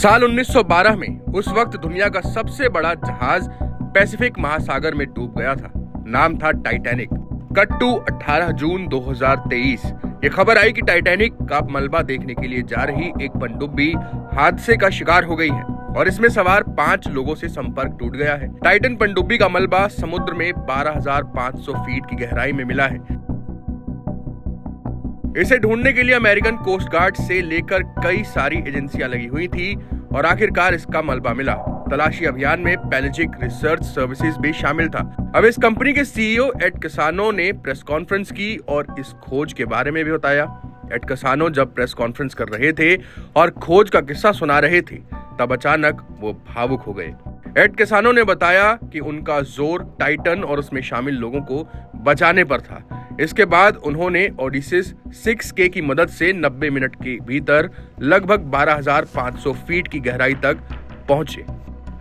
साल 1912 में उस वक्त दुनिया का सबसे बड़ा जहाज पैसिफिक महासागर में डूब गया था। नाम था टाइटैनिक। कट टू 18 जून 2023। ये खबर आई कि टाइटैनिक का मलबा देखने के लिए जा रही एक पनडुब्बी हादसे का शिकार हो गई है और इसमें सवार 5 लोगों से संपर्क टूट गया है। टाइटन पनडुब्बी का मलबा समुद्र में 12,500 फीट की गहराई में मिला है। इसे ढूंढने के लिए अमेरिकन कोस्ट गार्ड से लेकर कई सारी एजेंसियां लगी हुई थी और आखिरकार इसका मलबा मिला। तलाशी अभियान में पैलेजिक रिसर्च सर्विसेज भी शामिल था। अब इस कंपनी के सीईओ एड कैसानो ने प्रेस कॉन्फ्रेंस की और इस खोज के बारे में भी बताया। एड कैसानो जब प्रेस कॉन्फ्रेंस कर रहे थे और खोज का किस्सा सुना रहे थे, तब अचानक वो भावुक हो गए। एड कैसानो ने बताया कि उनका जोर टाइटन और उसमें शामिल लोगों को बचाने पर था। इसके बाद उन्होंने ओडिसिस 6K की मदद से 90 मिनट के भीतर लगभग 12,500 फीट की गहराई तक पहुंचे।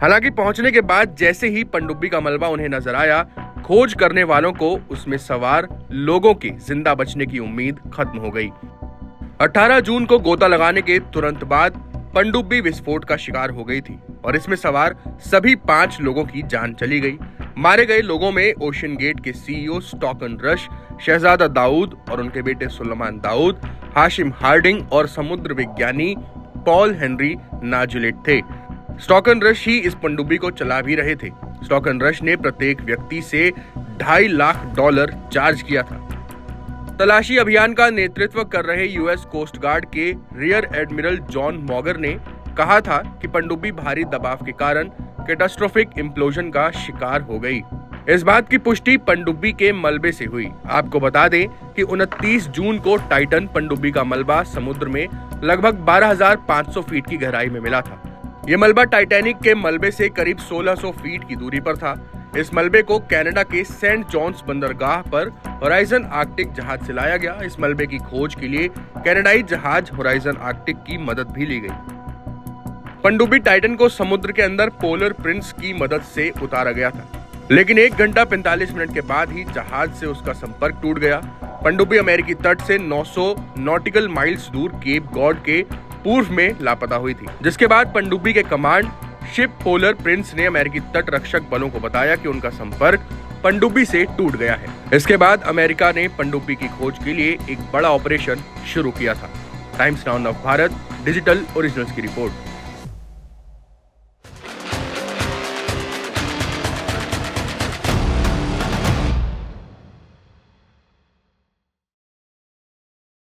हालांकि पहुंचने के बाद जैसे ही पनडुब्बी का मलबा उन्हें नजर आया, खोज करने वालों को उसमें सवार लोगों के जिंदा बचने की उम्मीद खत्म हो गई। 18 जून को गोता लगाने के तुरंत बाद पनडुब्बी विस्फोट का शिकार हो गई थी और इसमें सवार सभी 5 लोगों की जान चली गई। मारे गए लोगों में ओशन गेट के सीईओ स्टॉकन रश, शहजादा दाऊद और उनके बेटे सुलेमान दाऊद, हाशिम हार्डिंग और समुद्र विज्ञानी पॉल हेनरी नाजुलेट थे। स्टॉकन रश ही इस पनडुब्बी को चला भी रहे थे। स्टॉकन रश ने प्रत्येक व्यक्ति से $2.5 लाख चार्ज किया था। तलाशी अभियान का नेतृत्व कर रहे यूएस कोस्ट गार्ड के रियर एडमिरल जॉन मॉगर ने कहा था कि पनडुब्बी भारी दबाव के कारण कैटास्ट्रोफिक इम्प्लोजन का शिकार हो गई। इस बात की पुष्टि पनडुब्बी के मलबे से हुई। आपको बता दें कि 29 जून को टाइटन पनडुब्बी का मलबा समुद्र में लगभग 12,500 फीट की गहराई में मिला था। यह मलबा टाइटैनिक के मलबे से करीब 1,600 फीट की दूरी पर था। इस मलबे को कनाडा के सेंट जॉन्स बंदरगाह पर होराइजन आर्कटिक जहाज से लाया गया। इस मलबे की खोज के लिए कनाडाई जहाज होराइजन आर्कटिक की मदद भी ली गई। पनडुब्बी टाइटन को समुद्र के अंदर पोलर प्रिंस की मदद से उतारा गया था, लेकिन 1 घंटा 45 मिनट के बाद ही जहाज से उसका संपर्क टूट गया। पनडुब्बी अमेरिकी तट से 900 नॉटिकल माइल्स दूर केप गॉड के पूर्व में लापता हुई थी, जिसके बाद पनडुब्बी के कमांड शिप पोलर प्रिंस ने अमेरिकी तट रक्षक बलों को बताया कि उनका संपर्क पनडुब्बी से टूट गया है। इसके बाद अमेरिका ने पनडुब्बी की खोज के लिए एक बड़ा ऑपरेशन शुरू किया था। Times now Bharat digital originals की रिपोर्ट।